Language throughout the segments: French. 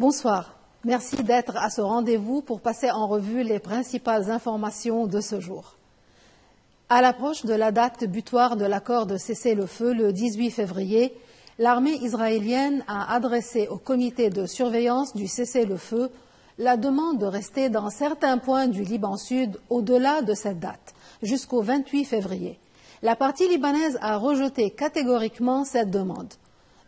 Bonsoir. Merci d'être à ce rendez-vous pour passer en revue les principales informations de ce jour. À l'approche de la date butoir de l'accord de cessez-le-feu le 18 février, l'armée israélienne a adressé au comité de surveillance du cessez-le-feu la demande de rester dans certains points du Liban Sud au-delà de cette date, jusqu'au 28 février. La partie libanaise a rejeté catégoriquement cette demande.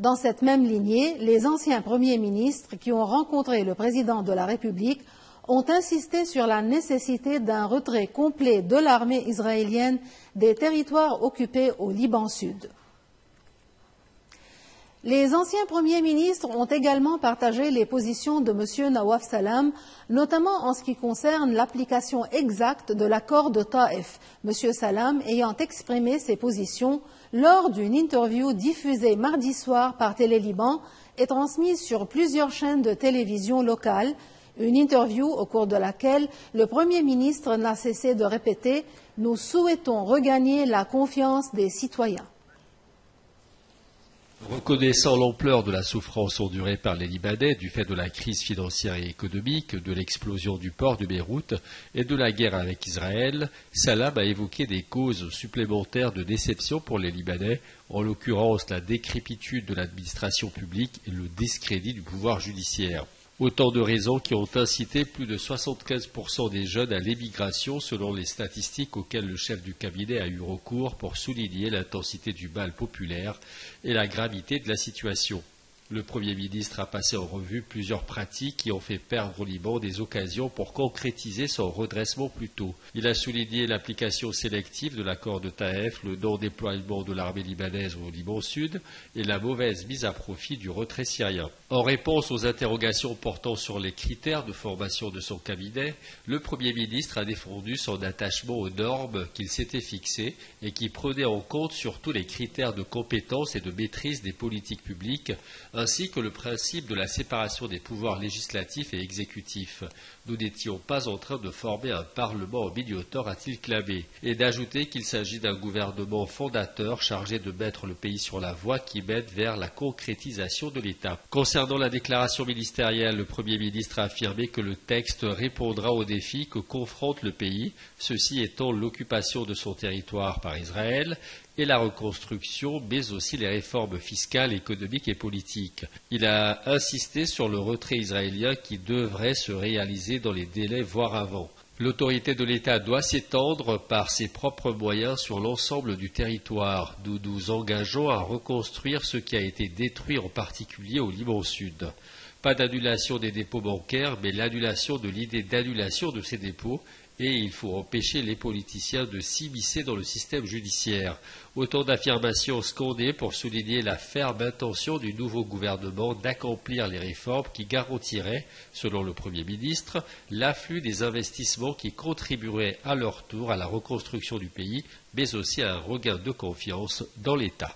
Dans cette même lignée, les anciens premiers ministres qui ont rencontré le président de la République ont insisté sur la nécessité d'un retrait complet de l'armée israélienne des territoires occupés au Liban Sud. Les anciens premiers ministres ont également partagé les positions de M. Nawaf Salam, notamment en ce qui concerne l'application exacte de l'accord de Taïf, M. Salam ayant exprimé ses positions lors d'une interview diffusée mardi soir par Télé Liban et transmise sur plusieurs chaînes de télévision locales, une interview au cours de laquelle le Premier ministre n'a cessé de répéter « Nous souhaitons regagner la confiance des citoyens ». Reconnaissant l'ampleur de la souffrance endurée par les Libanais du fait de la crise financière et économique, de l'explosion du port de Beyrouth et de la guerre avec Israël, Salam a évoqué des causes supplémentaires de déception pour les Libanais, en l'occurrence la décrépitude de l'administration publique et le discrédit du pouvoir judiciaire. Autant de raisons qui ont incité plus de 75% des jeunes à l'émigration selon les statistiques auxquelles le chef du cabinet a eu recours pour souligner l'intensité du mal populaire et la gravité de la situation. Le Premier ministre a passé en revue plusieurs pratiques qui ont fait perdre au Liban des occasions pour concrétiser son redressement plus tôt. Il a souligné l'application sélective de l'accord de Taïf, le non-déploiement de l'armée libanaise au Liban Sud et la mauvaise mise à profit du retrait syrien. En réponse aux interrogations portant sur les critères de formation de son cabinet, le Premier ministre a défendu son attachement aux normes qu'il s'était fixées et qui prenaient en compte surtout les critères de compétence et de maîtrise des politiques publiques, ainsi que le principe de la séparation des pouvoirs législatifs et exécutifs. Nous n'étions pas en train de former un parlement en milieu-temps, a-t-il clamé, et d'ajouter qu'il s'agit d'un gouvernement fondateur chargé de mettre le pays sur la voie qui mène vers la concrétisation de l'État. Concernant la déclaration ministérielle, le Premier ministre a affirmé que le texte répondra aux défis que confronte le pays, ceci étant l'occupation de son territoire par Israël, et la reconstruction, mais aussi les réformes fiscales, économiques et politiques. Il a insisté sur le retrait israélien qui devrait se réaliser dans les délais, voire avant. L'autorité de l'État doit s'étendre par ses propres moyens sur l'ensemble du territoire. Nous nous engageons à reconstruire ce qui a été détruit, en particulier au Liban Sud. Pas d'annulation des dépôts bancaires, mais l'annulation de l'idée d'annulation de ces dépôts, et il faut empêcher les politiciens de s'immiscer dans le système judiciaire. Autant d'affirmations scandées pour souligner la ferme intention du nouveau gouvernement d'accomplir les réformes qui garantiraient, selon le Premier ministre, l'afflux des investissements qui contribueraient à leur tour à la reconstruction du pays, mais aussi à un regain de confiance dans l'État.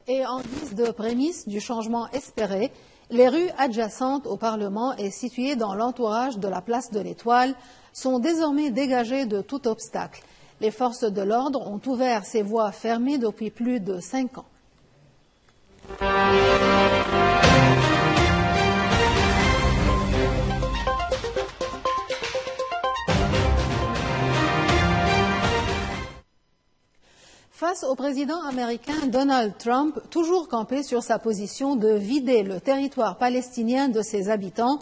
Et en guise de prémisse du changement espéré, les rues adjacentes au Parlement et situées dans l'entourage de la place de l'Étoile sont désormais dégagées de tout obstacle. Les forces de l'ordre ont ouvert ces voies fermées depuis plus de 5 ans. Face au président américain Donald Trump, toujours campé sur sa position de vider le territoire palestinien de ses habitants,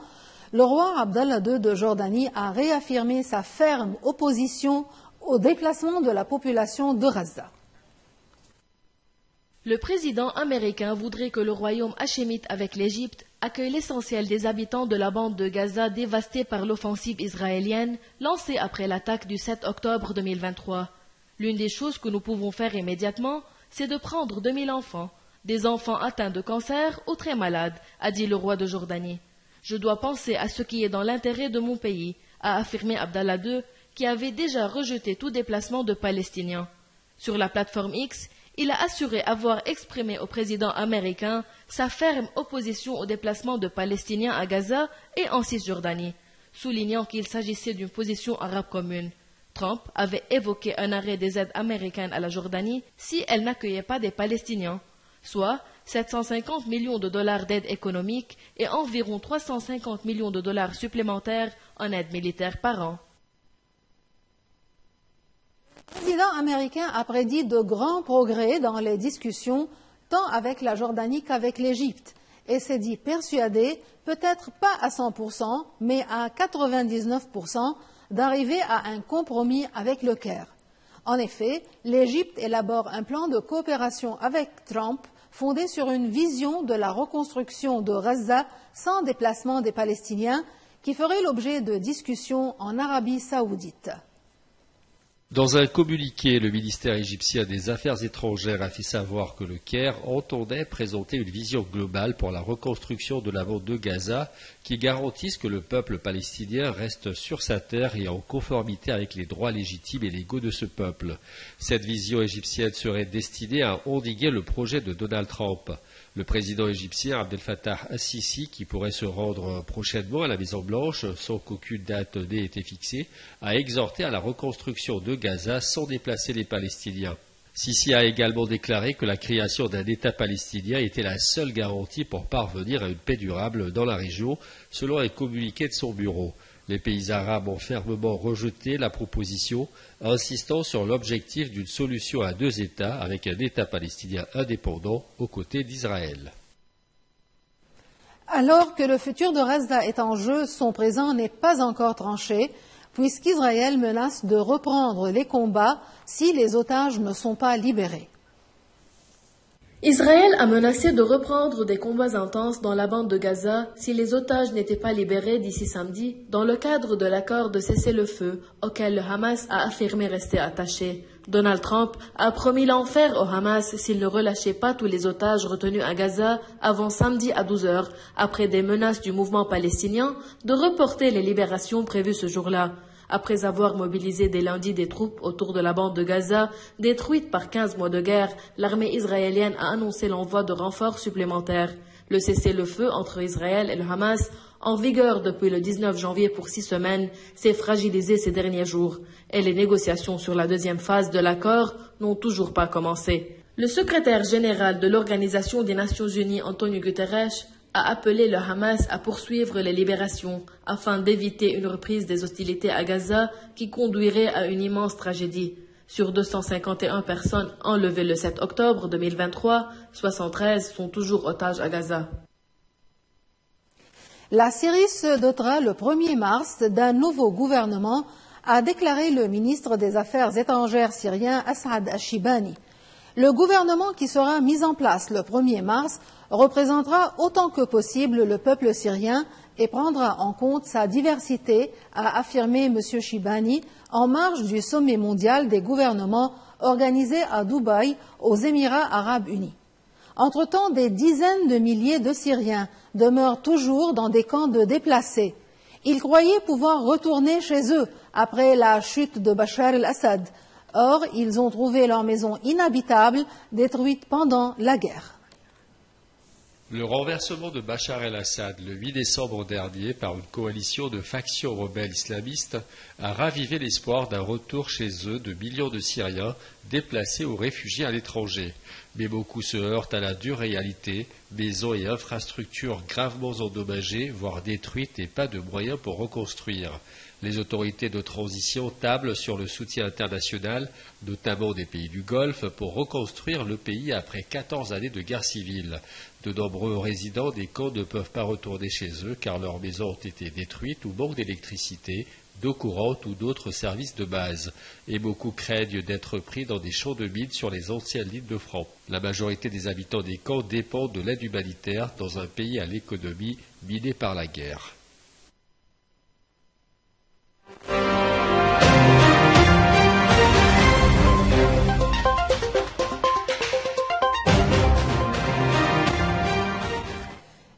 le roi Abdallah II de Jordanie a réaffirmé sa ferme opposition au déplacement de la population de Gaza. Le président américain voudrait que le royaume hachémite avec l'Égypte accueille l'essentiel des habitants de la bande de Gaza dévastée par l'offensive israélienne lancée après l'attaque du 7 octobre 2023. L'une des choses que nous pouvons faire immédiatement, c'est de prendre 2000 enfants, des enfants atteints de cancer ou très malades, a dit le roi de Jordanie. Je dois penser à ce qui est dans l'intérêt de mon pays, a affirmé Abdallah II, qui avait déjà rejeté tout déplacement de Palestiniens. Sur la plateforme X, il a assuré avoir exprimé au président américain sa ferme opposition au déplacement de Palestiniens à Gaza et en Cisjordanie, soulignant qu'il s'agissait d'une position arabe commune. Trump avait évoqué un arrêt des aides américaines à la Jordanie si elle n'accueillait pas des Palestiniens, soit 750 millions de dollars d'aide économique et environ 350 millions de dollars supplémentaires en aide militaire par an. Le président américain a prédit de grands progrès dans les discussions, tant avec la Jordanie qu'avec l'Égypte, et s'est dit persuadé, peut-être pas à 100%, mais à 99%, d'arriver à un compromis avec le Caire. En effet, l'Égypte élabore un plan de coopération avec Trump fondé sur une vision de la reconstruction de Gaza sans déplacement des Palestiniens qui ferait l'objet de discussions en Arabie saoudite. Dans un communiqué, le ministère égyptien des Affaires étrangères a fait savoir que le Caire entendait présenter une vision globale pour la reconstruction de la bande de Gaza qui garantisse que le peuple palestinien reste sur sa terre et en conformité avec les droits légitimes et légaux de ce peuple. Cette vision égyptienne serait destinée à endiguer le projet de Donald Trump. Le président égyptien Abdel Fattah al-Sisi, qui pourrait se rendre prochainement à la Maison-Blanche sans qu'aucune date n'ait été fixée, a exhorté à la reconstruction de Gaza sans déplacer les Palestiniens. Sisi a également déclaré que la création d'un État palestinien était la seule garantie pour parvenir à une paix durable dans la région, selon un communiqué de son bureau. Les pays arabes ont fermement rejeté la proposition, insistant sur l'objectif d'une solution à deux États avec un État palestinien indépendant aux côtés d'Israël. Alors que le futur de Gaza est en jeu, son présent n'est pas encore tranché, puisqu'Israël menace de reprendre les combats si les otages ne sont pas libérés. Israël a menacé de reprendre des combats intenses dans la bande de Gaza si les otages n'étaient pas libérés d'ici samedi, dans le cadre de l'accord de cessez-le-feu auquel le Hamas a affirmé rester attaché. Donald Trump a promis l'enfer au Hamas s'il ne relâchait pas tous les otages retenus à Gaza avant samedi à 12 heures, après des menaces du mouvement palestinien de reporter les libérations prévues ce jour-là. Après avoir mobilisé dès lundi des troupes autour de la bande de Gaza, détruite par 15 mois de guerre, l'armée israélienne a annoncé l'envoi de renforts supplémentaires. Le cessez-le-feu entre Israël et le Hamas, en vigueur depuis le 19 janvier pour 6 semaines, s'est fragilisé ces derniers jours, et les négociations sur la deuxième phase de l'accord n'ont toujours pas commencé. Le secrétaire général de l'Organisation des Nations Unies, Antonio Guterres, a appelé le Hamas à poursuivre les libérations afin d'éviter une reprise des hostilités à Gaza qui conduirait à une immense tragédie. Sur 251 personnes enlevées le 7 octobre 2023, 73 sont toujours otages à Gaza. La Syrie se dotera le 1er mars d'un nouveau gouvernement, a déclaré le ministre des Affaires étrangères syrien Asad Ashibani. Le gouvernement qui sera mis en place le 1er mars représentera autant que possible le peuple syrien et prendra en compte sa diversité, a affirmé M. Shibani en marge du sommet mondial des gouvernements organisé à Dubaï, aux Émirats arabes unis. Entre-temps, des dizaines de milliers de Syriens demeurent toujours dans des camps de déplacés. Ils croyaient pouvoir retourner chez eux après la chute de Bachar el-Assad. Or, ils ont trouvé leur maison inhabitable, détruite pendant la guerre. Le renversement de Bachar el-Assad le 8 décembre dernier par une coalition de factions rebelles islamistes a ravivé l'espoir d'un retour chez eux de millions de Syriens déplacés ou réfugiés à l'étranger. Mais beaucoup se heurtent à la dure réalité, maisons et infrastructures gravement endommagées, voire détruites et pas de moyens pour reconstruire. Les autorités de transition tablent sur le soutien international, notamment des pays du Golfe, pour reconstruire le pays après 14 années de guerre civile. De nombreux résidents des camps ne peuvent pas retourner chez eux car leurs maisons ont été détruites ou manquent d'électricité, d'eau courante ou d'autres services de base. Et beaucoup craignent d'être pris dans des champs de mines sur les anciennes lignes de front. La majorité des habitants des camps dépendent de l'aide humanitaire dans un pays à l'économie minée par la guerre.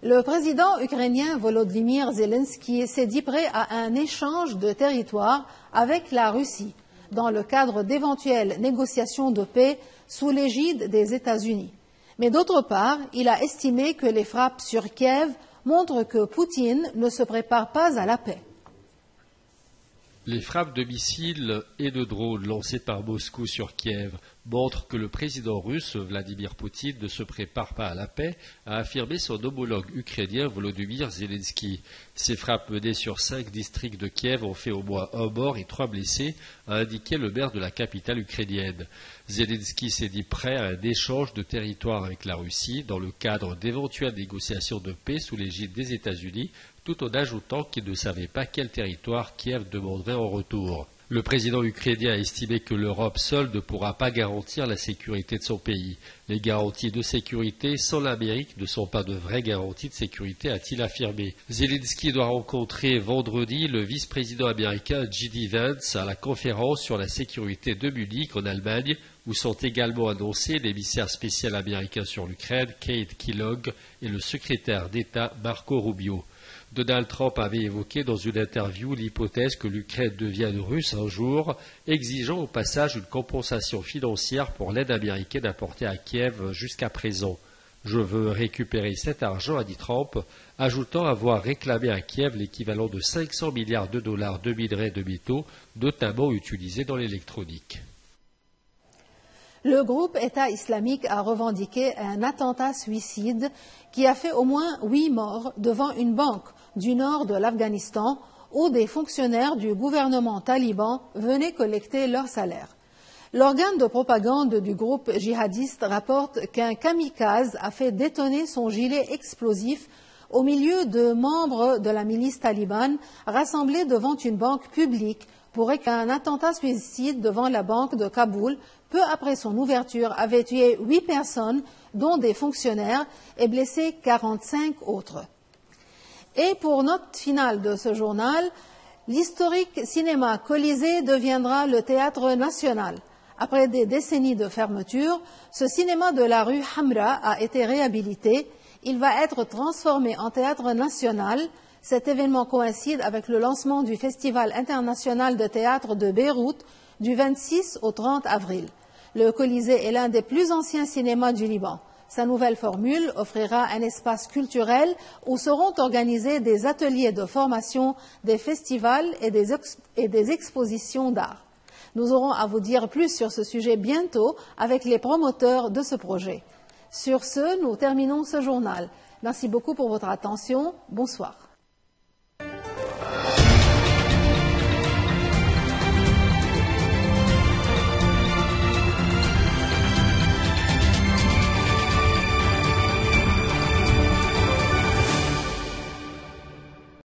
Le président ukrainien Volodymyr Zelensky s'est dit prêt à un échange de territoire avec la Russie dans le cadre d'éventuelles négociations de paix sous l'égide des États-Unis. Mais d'autre part, il a estimé que les frappes sur Kiev montrent que Poutine ne se prépare pas à la paix. Les frappes de missiles et de drones lancées par Moscou sur Kiev montrent que le président russe Vladimir Poutine ne se prépare pas à la paix, a affirmé son homologue ukrainien Volodymyr Zelensky. Ces frappes menées sur 5 districts de Kiev ont fait au moins 1 mort et 3 blessés, a indiqué le maire de la capitale ukrainienne. Zelensky s'est dit prêt à un échange de territoire avec la Russie dans le cadre d'éventuelles négociations de paix sous l'égide des États-Unis, tout en ajoutant qu'il ne savait pas quel territoire Kiev demanderait en retour. Le président ukrainien a estimé que l'Europe seule ne pourra pas garantir la sécurité de son pays. Les garanties de sécurité sans l'Amérique ne sont pas de vraies garanties de sécurité, a-t-il affirmé. Zelensky doit rencontrer vendredi le vice-président américain J.D. Vance à la conférence sur la sécurité de Munich en Allemagne, où sont également annoncés l'émissaire spécial américain sur l'Ukraine, Kate Kellogg, et le secrétaire d'État Marco Rubio. Donald Trump avait évoqué dans une interview l'hypothèse que l'Ukraine devienne russe un jour, exigeant au passage une compensation financière pour l'aide américaine apportée à Kiev jusqu'à présent. « Je veux récupérer cet argent », a dit Trump, ajoutant avoir réclamé à Kiev l'équivalent de 500 milliards de dollars de minerais de métaux, notamment utilisés dans l'électronique. Le groupe État islamique a revendiqué un attentat suicide qui a fait au moins 8 morts devant une banque du nord de l'Afghanistan où des fonctionnaires du gouvernement taliban venaient collecter leur salaire. L'organe de propagande du groupe djihadiste rapporte qu'un kamikaze a fait détonner son gilet explosif au milieu de membres de la milice talibane rassemblés devant une banque publique pour qu'un attentat suicide devant la banque de Kaboul, peu après son ouverture, avait tué 8 personnes, dont des fonctionnaires, et blessé 45 autres. Et pour note finale de ce journal, l'historique cinéma Colisée deviendra le théâtre national. Après des décennies de fermeture, ce cinéma de la rue Hamra a été réhabilité. Il va être transformé en théâtre national. Cet événement coïncide avec le lancement du Festival international de théâtre de Beyrouth du 26 au 30 avril. Le Colisée est l'un des plus anciens cinémas du Liban. Sa nouvelle formule offrira un espace culturel où seront organisés des ateliers de formation, des festivals et des expositions d'art. Nous aurons à vous dire plus sur ce sujet bientôt avec les promoteurs de ce projet. Sur ce, nous terminons ce journal. Merci beaucoup pour votre attention. Bonsoir.